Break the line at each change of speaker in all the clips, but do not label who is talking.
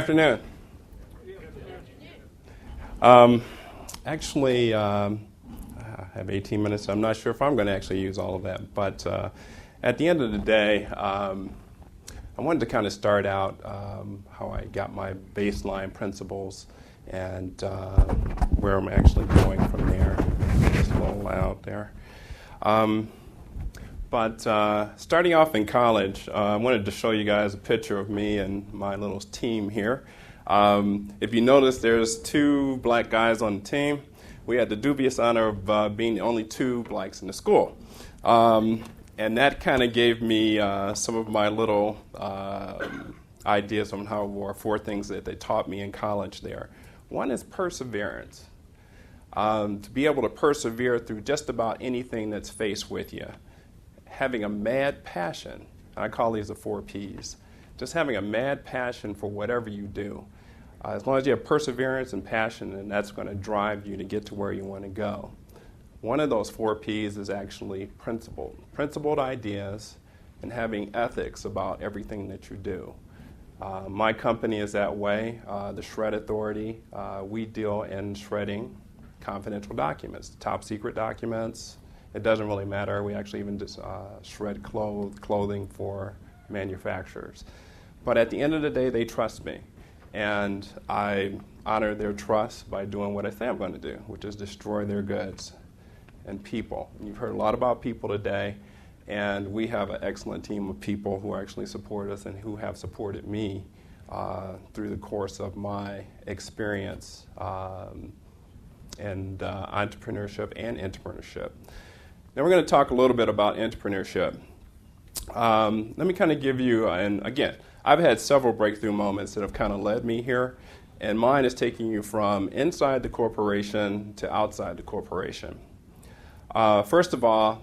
afternoon. Actually, I have 18 minutes. I'm not sure if I'm going to actually use all of that. But at the end of the day, I wanted to kind of start out how I got my baseline principles and where I'm actually going from there. Just a little loud there. But starting off in college, I wanted to show you guys a picture of me and my little team here. If you notice, there's two black guys on the team. We had the dubious honor of being the only two blacks in the school. And that kind of gave me some of my little ideas on how, or four things that they taught me in college there. One is perseverance. To be able to persevere through just about anything that's faced with you. Having a mad passion. I call these the 4 Ps. Just having a mad passion for whatever you do. As long as you have perseverance and passion, then that's going to drive you to get to where you want to go. One of those 4 Ps is actually principled ideas and having ethics about everything that you do. My company is that way. The Shred Authority, we deal in shredding confidential documents, top secret documents. It doesn't really matter. We actually even just shred clothing for manufacturers. But at the end of the day, they trust me. And I honor their trust by doing what I say I'm going to do, which is destroy their goods and people. You've heard a lot about people today, and we have an excellent team of people who actually support us and who have supported me through the course of my experience in entrepreneurship and entrepreneurship. Now we're going to talk a little bit about entrepreneurship. Let me kind of give you, and again, I've had several breakthrough moments that have kind of led me here, and mine is taking you from inside the corporation to outside the corporation. First of all,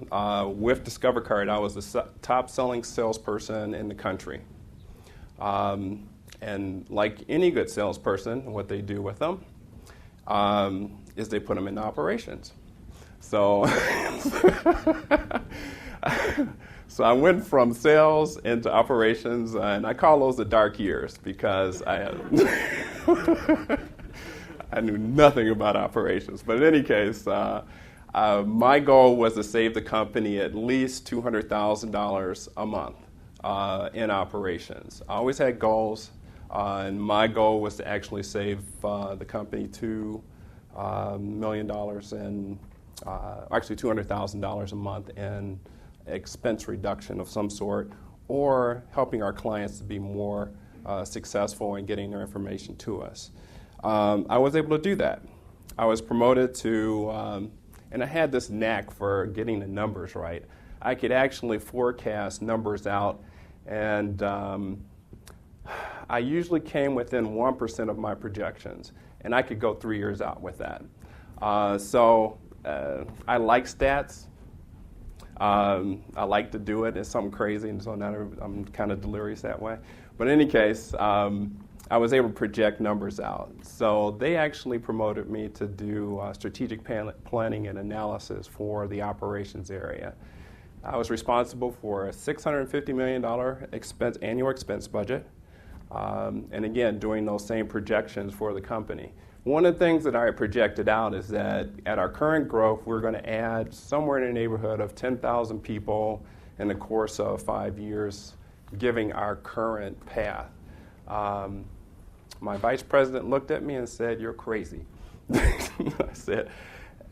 with Discover Card, I was the top selling salesperson in the country. And like any good salesperson, what they do with them is they put them into operations. So, so I went from sales into operations, and I call those the dark years because I knew nothing about operations. But in any case, my goal was to save the company at least $200,000 a month in operations. I always had goals, and my goal was to actually save the company $2 million in actually $200,000 a month in expense reduction of some sort, or helping our clients to be more successful in getting their information to us. I was able to do that. I was promoted to, and I had this knack for getting the numbers right. I could actually forecast numbers out, and I usually came within 1% of my projections, and I could go 3 years out with that. I like stats. I like to do it. It's something crazy, and so now I'm kind of delirious that way. But in any case, I was able to project numbers out. So they actually promoted me to do strategic planning and analysis for the operations area. I was responsible for a $650 million annual expense budget, and again, doing those same projections for the company. One of the things that I projected out is that at our current growth, we're going to add somewhere in the neighborhood of 10,000 people in the course of 5 years, giving our current path. My vice president looked at me and said, "You're crazy." I said,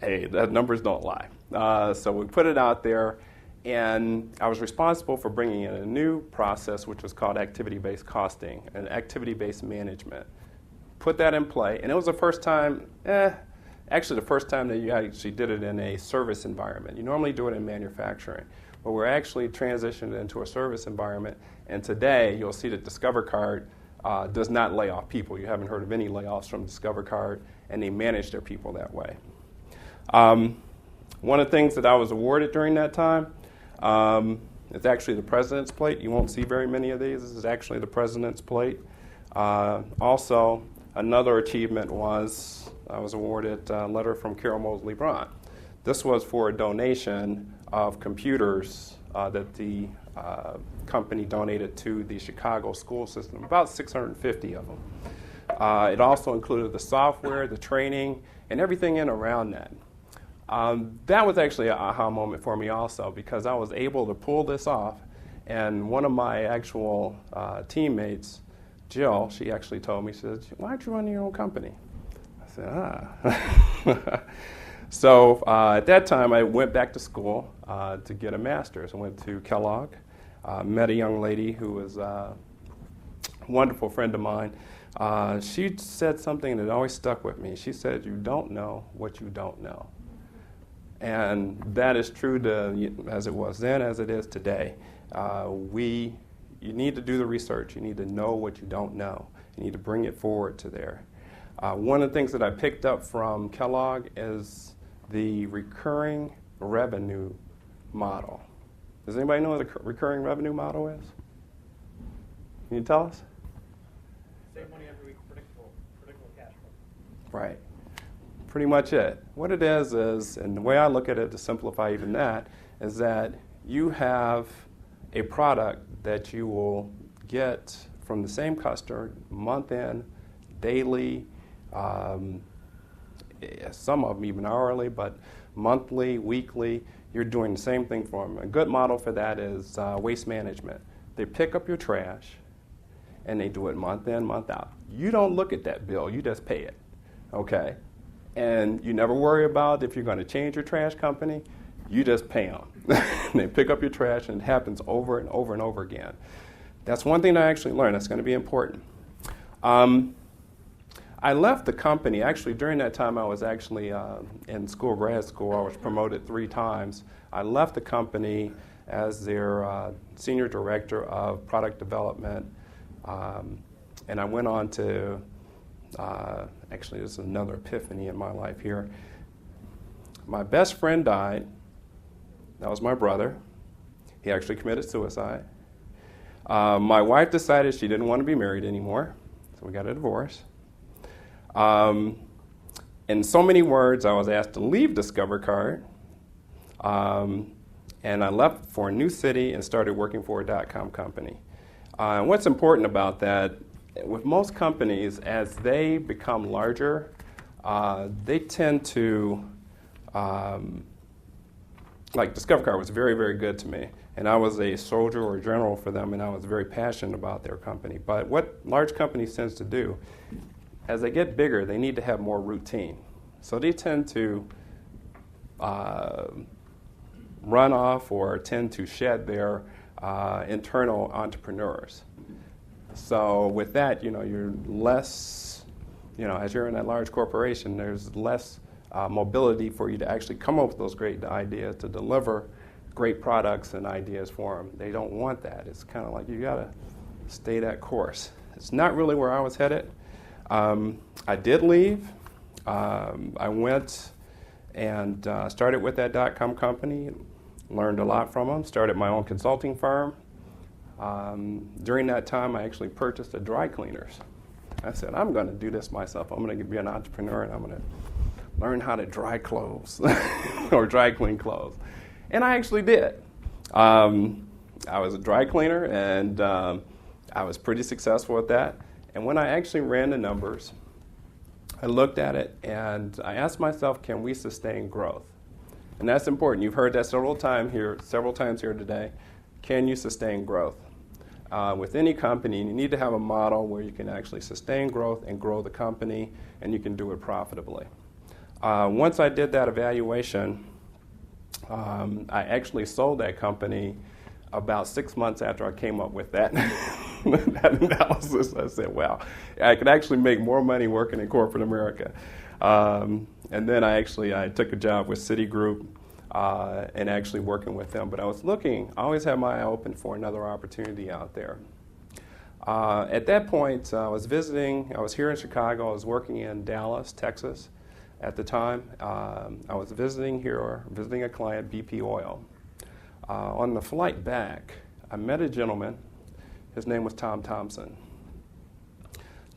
"Hey, that numbers don't lie." So we put it out there, and I was responsible for bringing in a new process, which was called activity-based costing and activity-based management. Put that in play, and it was the first time, actually the first time that you actually did it in a service environment. You normally do it in manufacturing, but we're actually transitioned into a service environment, and today you'll see that Discover Card does not lay off people. You haven't heard of any layoffs from Discover Card, and they manage their people that way. One of the things that I was awarded during that time, it's actually the President's Plate. You won't see very many of these. This is actually the President's Plate. Also, another achievement was I was awarded a letter from Carol Moseley Braun. This was for a donation of computers that the company donated to the Chicago school system, about 650 of them. It also included the software, the training, and everything in around that. That was actually an aha moment for me also, because I was able to pull this off. And one of my actual teammates, Jill, she actually told me, she said, "Why aren't you running your own company?" I said, So at that time, I went back to school to get a master's. I went to Kellogg, met a young lady who was a wonderful friend of mine. She said something that always stuck with me. She said, "You don't know what you don't know." And that is true as it was then, as it is today. You need to do the research. You need to know what you don't know. You need to bring it forward to there. One of the things that I picked up from Kellogg is the recurring revenue model. Does anybody know what the recurring revenue model is? Can you tell us?
Save money every week, predictable cash flow.
Right. Pretty much it. What it is, and the way I look at it to simplify even that, is that you have a product that you will get from the same customer month in, daily, some of them even hourly, but monthly, weekly, you're doing the same thing for them. A good model for that is waste management. They pick up your trash, and they do it month in, month out. You don't look at that bill, you just pay it, okay? And you never worry about if you're going to change your trash company, you just pay them. They pick up your trash, and it happens over and over and over again. That's one thing I actually learned that's going to be important. I left the company. Actually, during that time, I was actually in school, grad school. I was promoted 3 times. I left the company as their senior director of product development, and I went on to, actually, this is another epiphany in my life here. My best friend died. That was my brother. He actually committed suicide. My wife decided she didn't want to be married anymore, so we got a divorce. In so many words, I was asked to leave Discover Card, and I left for a new city and started working for a .com company. And what's important about that, with most companies, as they become larger, they tend to, like Discover Card was very, very good to me. And I was a soldier or a general for them, and I was very passionate about their company. But what large companies tend to do, as they get bigger, they need to have more routine. So they tend to run off or tend to shed their internal entrepreneurs. So with that, you're less, as you're in that large corporation, there's less mobility for you to actually come up with those great ideas, to deliver great products and ideas for them. They don't want that. It's kind of like you got to stay that course. It's not really where I was headed. I did leave. I went and started with that .com company, learned a lot from them, started my own consulting firm. During that time, I actually purchased a dry cleaners. I said, I'm going to do this myself. I'm going to be an entrepreneur, and I'm going to learn how to dry clothes or dry clean clothes. And I actually did. I was a dry cleaner, and I was pretty successful at that. And when I actually ran the numbers, I looked at it, and I asked myself, can we sustain growth? And that's important. You've heard that several times here today. Can you sustain growth? With any company, you need to have a model where you can actually sustain growth and grow the company, and you can do it profitably. Once I did that evaluation, I actually sold that company about 6 months after I came up with that, that analysis. I said, wow, I could actually make more money working in corporate America. And then I took a job with Citigroup and actually working with them. But I always had my eye open for another opportunity out there. At that point, I was here in Chicago. I was working in Dallas, Texas at the time. I was visiting a client, BP Oil. On the flight back, I met a gentleman. His name was Tom Thompson.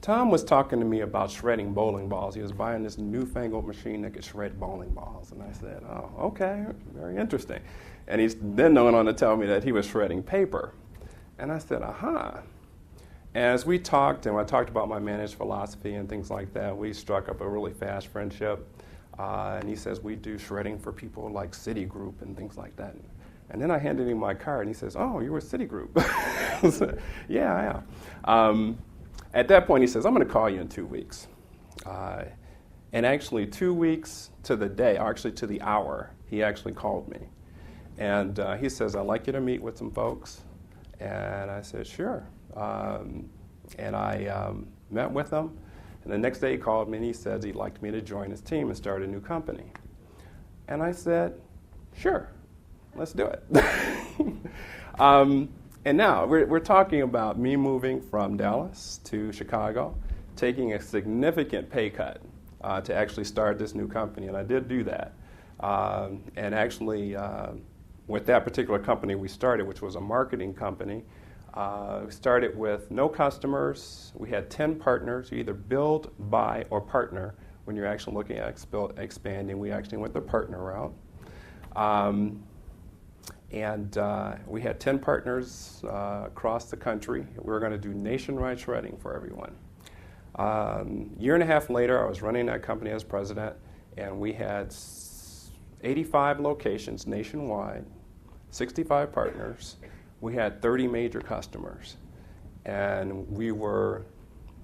Tom was talking to me about shredding bowling balls. He was buying this newfangled machine that could shred bowling balls. And I said, oh, okay, very interesting. And he's then going on to tell me that he was shredding paper. And I said, aha. As we talked, and I talked about my managed philosophy and things like that, we struck up a really fast friendship. And he says, we do shredding for people like Citigroup and things like that. And then I handed him my card, and he says, oh, you were Citigroup. I said, yeah, I am. At that point, he says, I'm going to call you in 2 weeks. And actually, 2 weeks to the day, or actually to the hour, he actually called me. And he says, I'd like you to meet with some folks. And I said, sure. And I met with him. And the next day he called me and he said he'd like me to join his team and start a new company. And I said, sure, let's do it. And now we're talking about me moving from Dallas to Chicago, taking a significant pay cut to actually start this new company. And I did do that. And actually, with that particular company we started, which was a marketing company, we started with no customers. We had 10 partners. You either build, buy, or partner. When you're actually looking at expanding, we actually went the partner route. And we had 10 partners across the country. We were going to do nationwide shredding for everyone. Year and a half later, I was running that company as president, and we had 85 locations nationwide, 65 partners. We had 30 major customers, and we were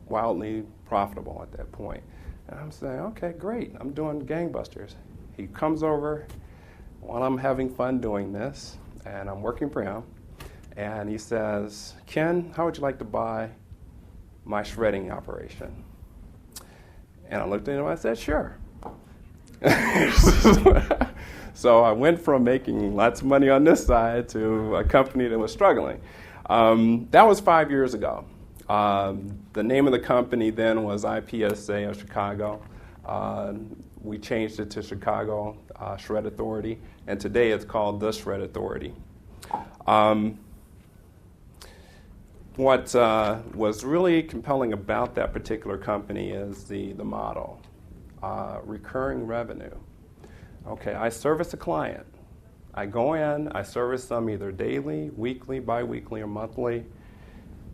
wildly profitable at that point. And I'm saying, okay, great, I'm doing gangbusters. He comes over while I'm having fun doing this, and I'm working for him, and he says, Ken, how would you like to buy my shredding operation? And I looked at him and I said, sure. So I went from making lots of money on this side to a company that was struggling. That was 5 years ago. The name of the company then was IPSA of Chicago. We changed it to Chicago Shred Authority, and today it's called the Shred Authority. What was really compelling about that particular company is the model, recurring revenue. Okay, I service a client. I go in, I service them either daily, weekly, bi-weekly, or monthly,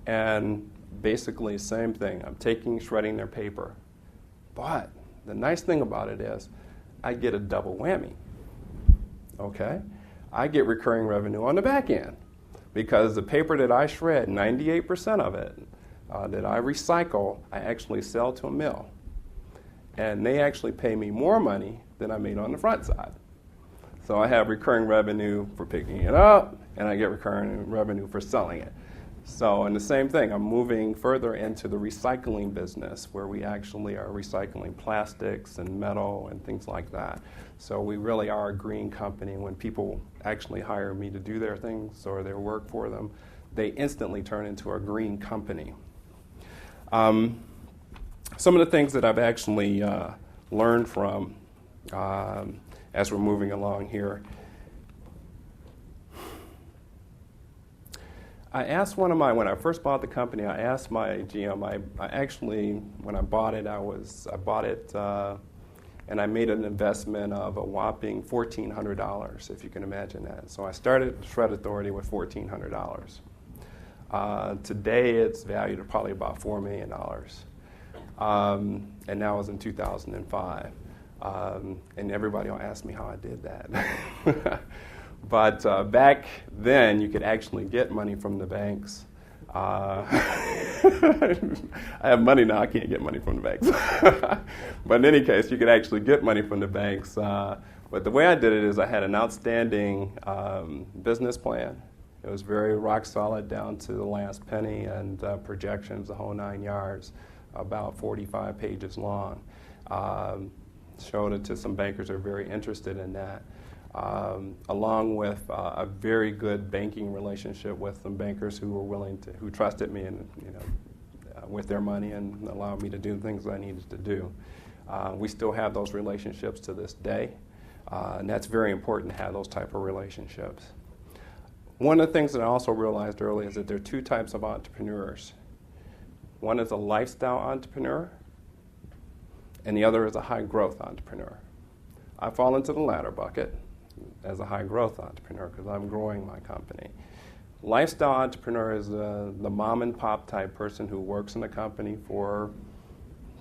and basically same thing. I'm shredding their paper. But the nice thing about it is I get a double whammy. Okay? I get recurring revenue on the back end because the paper that I shred, 98% of it that I recycle, I actually sell to a mill. And they actually pay me more money than I made on the front side. So I have recurring revenue for picking it up, and I get recurring revenue for selling it. So, and the same thing, I'm moving further into the recycling business where we actually are recycling plastics and metal and things like that. So we really are a green company. When people actually hire me to do their things or their work for them, they instantly turn into a green company. Some of the things that I've actually learned from as we're moving along here. I asked when I first bought the company, I asked my GM, I actually, when I bought it, I bought it and I made an investment of a whopping $1,400, if you can imagine that. So I started Shred Authority with $1,400. Today it's valued at probably about $4 million. And that was in 2005. And everybody will ask me how I did that. But back then, you could actually get money from the banks. I have money now, I can't get money from the banks. But in any case, you could actually get money from the banks. But the way I did it is I had an outstanding business plan. It was very rock solid down to the last penny and projections, the whole 9 yards, about 45 pages long. Showed it to some bankers who are very interested in that. Along with a very good banking relationship with some bankers who were who trusted me and with their money and allowed me to do things I needed to do. We still have those relationships to this day, and that's very important to have those type of relationships. One of the things that I also realized early is that there are two types of entrepreneurs. One is a lifestyle entrepreneur, and the other is a high-growth entrepreneur. I fall into the latter bucket as a high-growth entrepreneur because I'm growing my company. Lifestyle entrepreneur is the mom-and-pop type person who works in a company for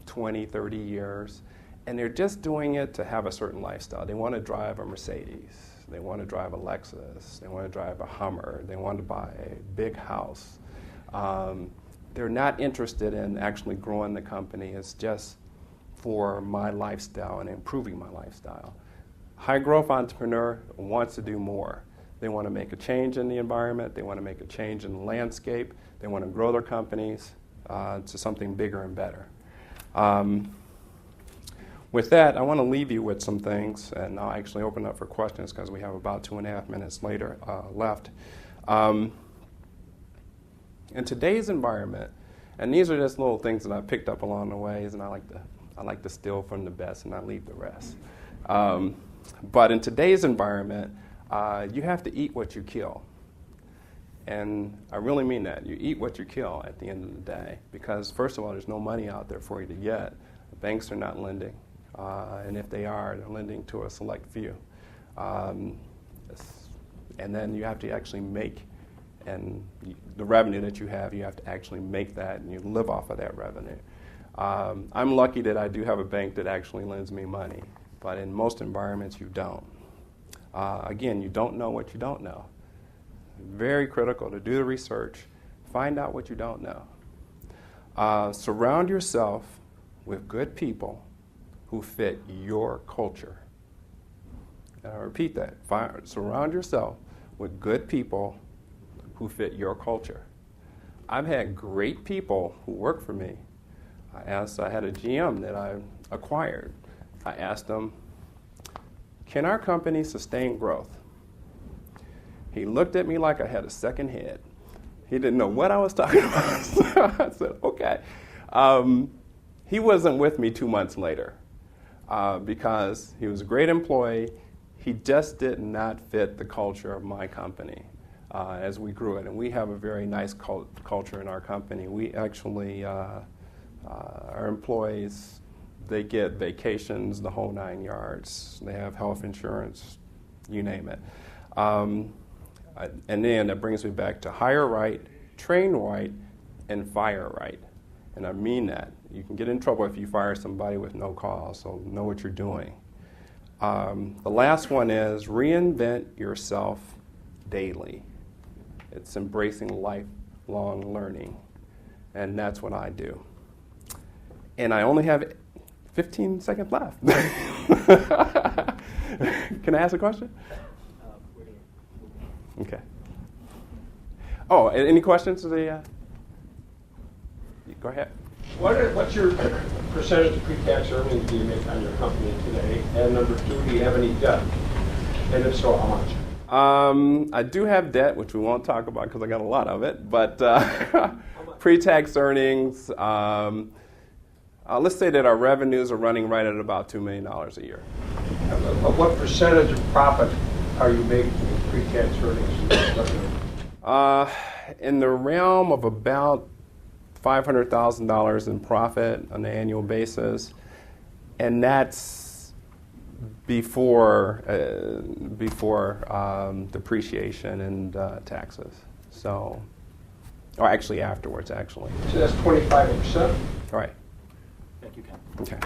20, 30 years, and they're just doing it to have a certain lifestyle. They want to drive a Mercedes. They want to drive a Lexus. They want to drive a Hummer. They want to buy a big house. They're not interested in actually growing the company. It's just for my lifestyle and improving my lifestyle. High-growth entrepreneur wants to do more. They want to make a change in the environment. They want to make a change in the landscape. They want to grow their companies to something bigger and better. With that, I want to leave you with some things, and I'll actually open up for questions because we have about 2.5 minutes left. In today's environment, and these are just little things that I picked up along the ways, and I like to steal from the best and not leave the rest. But in today's environment, you have to eat what you kill. And I really mean that. You eat what you kill at the end of the day. Because, first of all, there's no money out there for you to get. The banks are not lending. And if they are, they're lending to a select few. And then you have to actually make, and the revenue that you have to actually make that, and you live off of that revenue. I'm lucky that I do have a bank that actually lends me money. But in most environments, you don't. Again, you don't know what you don't know. Very critical to do the research, find out what you don't know. Surround yourself with good people who fit your culture. And I repeat that. Surround yourself with good people who fit your culture. I've had great people who work for me. I had a GM that I acquired. I asked him, can our company sustain growth? He looked at me like I had a second head. He didn't know what I was talking about. So I said, okay. He wasn't with me 2 months later because he was a great employee. He just did not fit the culture of my company as we grew it. And we have a very nice culture in our company. We actually, our employees, they get vacations, the whole 9 yards. They have health insurance, you name it. And then that brings me back to hire right, train right, and fire right. And I mean that. You can get in trouble if you fire somebody with no cause, so know what you're doing. The last one is reinvent yourself daily. It's embracing lifelong learning, and that's what I do. And I only have 15 seconds left. Can I ask a question? Okay. Oh, any questions? Go ahead.
What's your percentage of pre-tax earnings do you make on your company today? And number 2, do you have any debt? And if so, how much?
I do have debt, which we won't talk about because I got a lot of it. But pre-tax earnings, let's say that our revenues are running right at about $2 million a year.
What percentage of profit are you making in pre-tax earnings?
In the realm of about $500,000 in profit on an annual basis, and that's before depreciation and taxes. So, or actually afterwards, actually.
So that's 25%.
All right.
Thank you, Ken.
Okay.